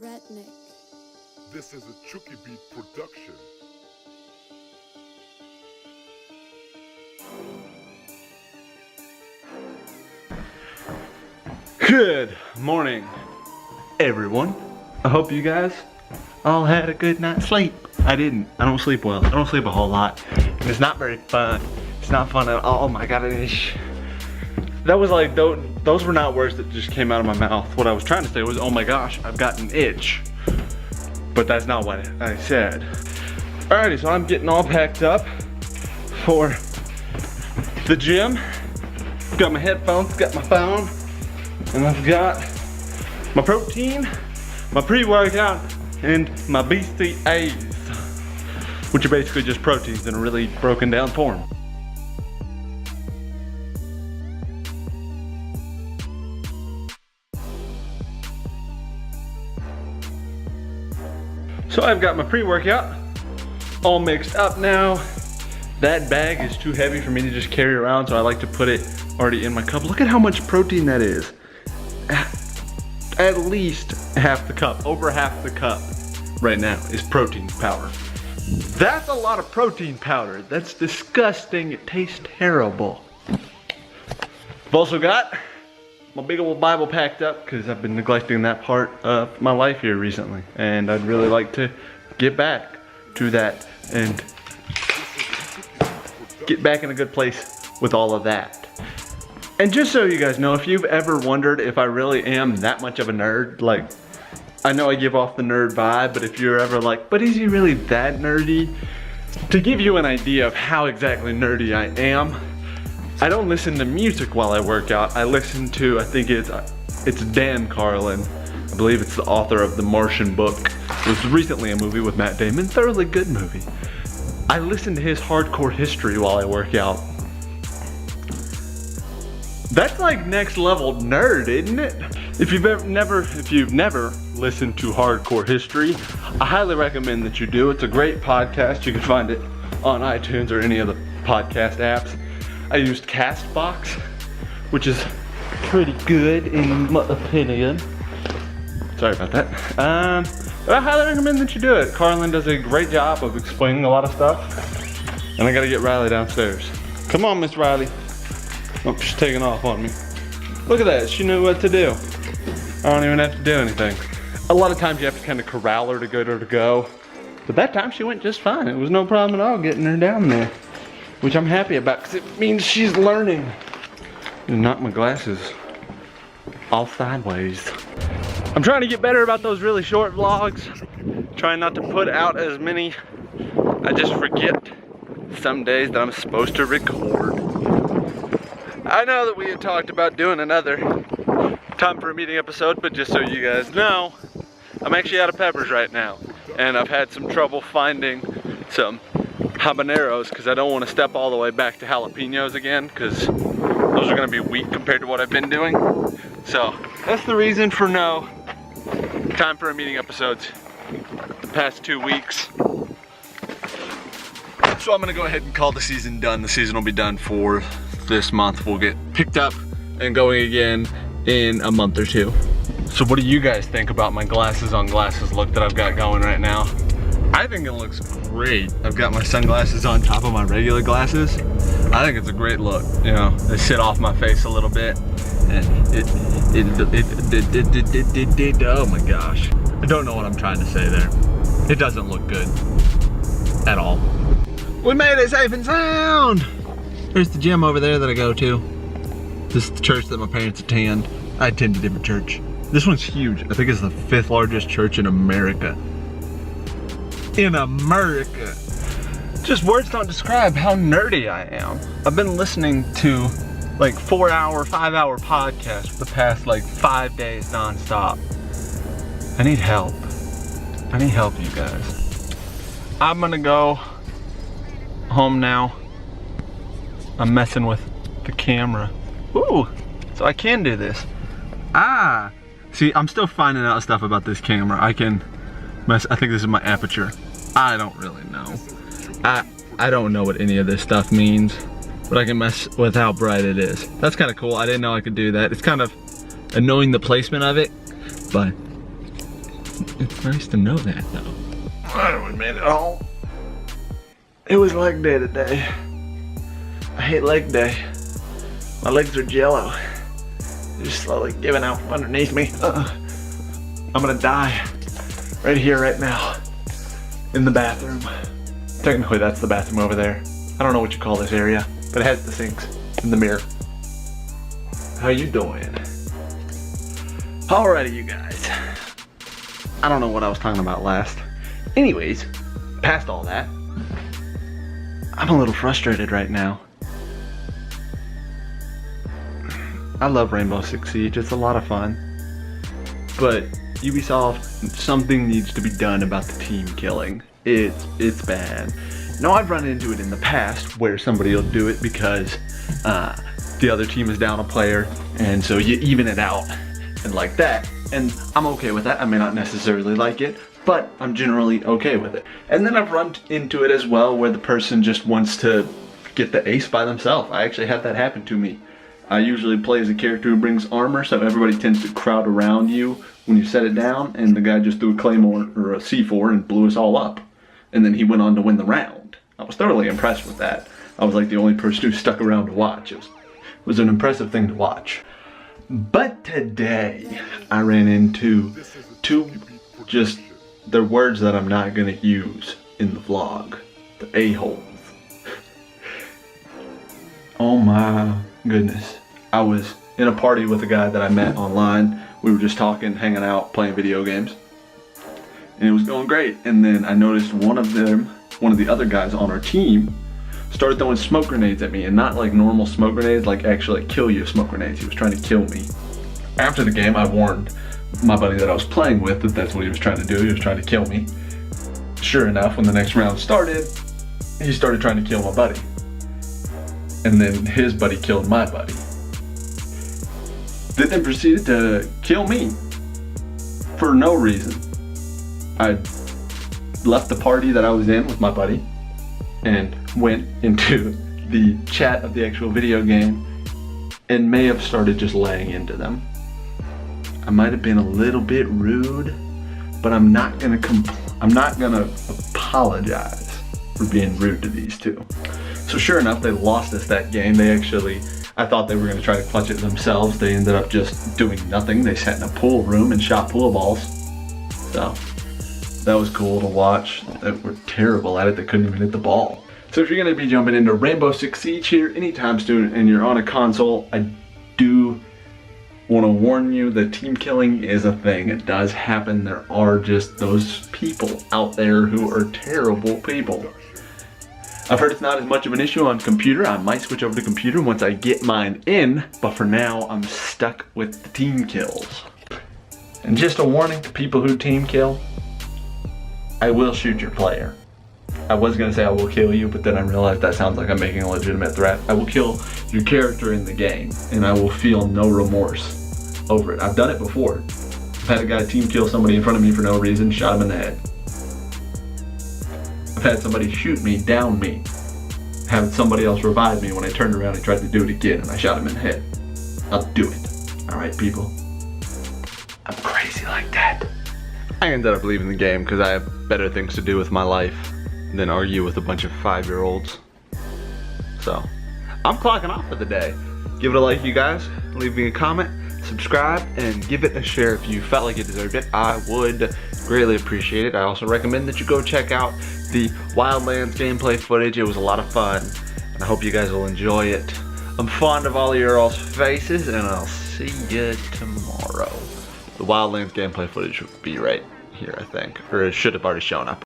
Redneck. This is a Chucky Beat production. Good morning, everyone. I hope you guys all had a good night's sleep. I didn't. I don't sleep well. I don't sleep a whole lot. And it's not very fun. It's not fun at all. Oh my god, that was like, those were not words that just came out of my mouth. What I was trying to say was, oh my gosh, I've got an itch. But that's not what I said. Alrighty, so I'm getting all packed up for the gym. Got my headphones, got my phone, and I've got my protein, my pre-workout, and my BCAAs, which are basically just proteins in a really broken down form. So I've got my pre-workout all mixed up now. That bag is too heavy for me to just carry around, so I like to put it already in my cup. Look at how much protein that is. At least half the cup, over half the cup right now is protein powder. That's a lot of protein powder. That's disgusting. It tastes terrible. I've also got my big old Bible packed up because I've been neglecting that part of my life here recently. And I'd really like to get back to that and get back in a good place with all of that. And just so you guys know, if you've ever wondered if I really am that much of a nerd, like, I know I give off the nerd vibe, but if you're ever like, but is he really that nerdy? To give you an idea of how exactly nerdy I am, I don't listen to music while I work out. I listen to, I think it's Dan Carlin. I believe it's the author of the Martian book. It was recently a movie with Matt Damon, thoroughly good movie. I listen to his hardcore history while I work out. That's like next level nerd, isn't it? If you've never listened to hardcore history, I highly recommend that you do. It's a great podcast. You can find it on iTunes or any of the podcast apps. I used Castbox, which is pretty good in my opinion. Sorry about that. But I highly recommend that you do it. Carlin does a great job of explaining a lot of stuff. And I gotta get Riley downstairs. Come on, Miss Riley. Oh, she's taking off on me. Look at that, she knew what to do. I don't even have to do anything. A lot of times you have to kind of corral her to get her to go. But that time she went just fine. It was no problem at all getting her down there. Which I'm happy about because it means she's learning. And knock my glasses all sideways. I'm trying to get better about those really short vlogs. Trying not to put out as many. I just forget some days that I'm supposed to record. I know that we had talked about doing another time for a meeting episode, but just so you guys know, I'm actually out of peppers right now. And I've had some trouble finding some habaneros because I don't want to step all the way back to jalapenos again because those are going to be weak compared to what I've been doing. So that's the reason for no time for a meeting episodes the past 2 weeks. So I'm going to go ahead and call the season done. The season will be done for this month. We'll get picked up and going again in a month or two. So what do you guys think about my glasses on glasses look that I've got going right now? I think it looks great. I've got my sunglasses on top of my regular glasses. I think it's a great look. You know, they sit off my face a little bit. And oh my gosh. I don't know what I'm trying to say there. It doesn't look good at all. We made it safe and sound. There's the gym over there that I go to. This is the church that my parents attend. I attend a different church. This one's huge. I think it's the 5th largest church in America. In America. Just words don't describe how nerdy I am. I've been listening to like 4-hour, 5-hour podcasts for the past like 5 days nonstop. I need help. I need help, you guys. I'm gonna go home now. I'm messing with the camera. Ooh, so I can do this. Ah, see, I'm still finding out stuff about this camera. I can mess, I think this is my aperture. I don't really know. I don't know what any of this stuff means, but I can mess with how bright it is. That's kind of cool. I didn't know I could do that. It's kind of annoying the placement of it, but It's nice to know that, though. We made it home. It was leg day today. I hate leg day. My legs are jello. They're just slowly giving out from underneath me. I'm gonna die right here, right now, in the bathroom. Technically, that's the bathroom over there. I don't know what you call this area, but it has the sinks and the mirror. How you doing? Alrighty, you guys. I don't know what I was talking about last. Anyways, past all that, I'm a little frustrated right now. I love Rainbow Six Siege, it's a lot of fun. But Ubisoft, something needs to be done about the team killing. It's bad. Now I've run into it in the past where somebody will do it because the other team is down a player, and so you even it out and like that. And I'm okay with that. I may not necessarily like it, but I'm generally okay with it. And then I've run into it as well where the person just wants to get the ace by themselves. I actually had that happen to me. I usually play as a character who brings armor, so everybody tends to crowd around you when you set it down, and the guy just threw a claymore or a C4 and blew us all up. And then he went on to win the round. I was thoroughly impressed with that. I was like the only person who stuck around to watch. It was an impressive thing to watch. But today, I ran into two, just, they're words that I'm not gonna use in the vlog. The a-holes. Oh my goodness. I was in a party with a guy that I met online. We were just talking, hanging out, playing video games. And it was going great. And then I noticed one of the other guys on our team started throwing smoke grenades at me, and not like normal smoke grenades, like actually kill you smoke grenades. He was trying to kill me. After the game, I warned my buddy that I was playing with that that's what he was trying to do. He was trying to kill me. Sure enough, when the next round started, he started trying to kill my buddy. And then his buddy killed my buddy. Then proceeded to kill me for no reason. I left the party that I was in with my buddy and went into the chat of the actual video game and may have started just laying into them. I might have been a little bit rude, but I'm not gonna apologize for being rude to these two. So sure enough, they lost us that game. I thought they were gonna try to clutch it themselves. They ended up just doing nothing. They sat in a pool room and shot pool balls. So that was cool to watch. They were terrible at it. They couldn't even hit the ball. So if you're gonna be jumping into Rainbow Six Siege here anytime soon and you're on a console, I do want to warn you that team killing is a thing. It does happen. There are just those people out there who are terrible people. I've heard it's not as much of an issue on computer. I might switch over to computer once I get mine in, but for now I'm stuck with the team kills. And just a warning to people who team kill, I will shoot your player. I was gonna say I will kill you, but then I realized that sounds like I'm making a legitimate threat. I will kill your character in the game, and I will feel no remorse over it. I've done it before. I've had a guy team kill somebody in front of me for no reason, shot him in the head. I've had somebody shoot me, down me, have somebody else revive me when I turned around and tried to do it again, and I shot him in the head. I'll do it. Alright, people? I'm crazy like that. I ended up leaving the game because I have better things to do with my life than argue with a bunch of 5-year-olds. So, I'm clocking off for the day. Give it a like, you guys. Leave me a comment, subscribe, and give it a share if you felt like it deserved it. I would greatly appreciate it. I also recommend that you go check out the Wildlands gameplay footage. It was a lot of fun, and I hope you guys will enjoy it. I'm fond of all of your all's faces, and I'll see you tomorrow. The Wildlands gameplay footage will be right here, I think, or it should have already shown up.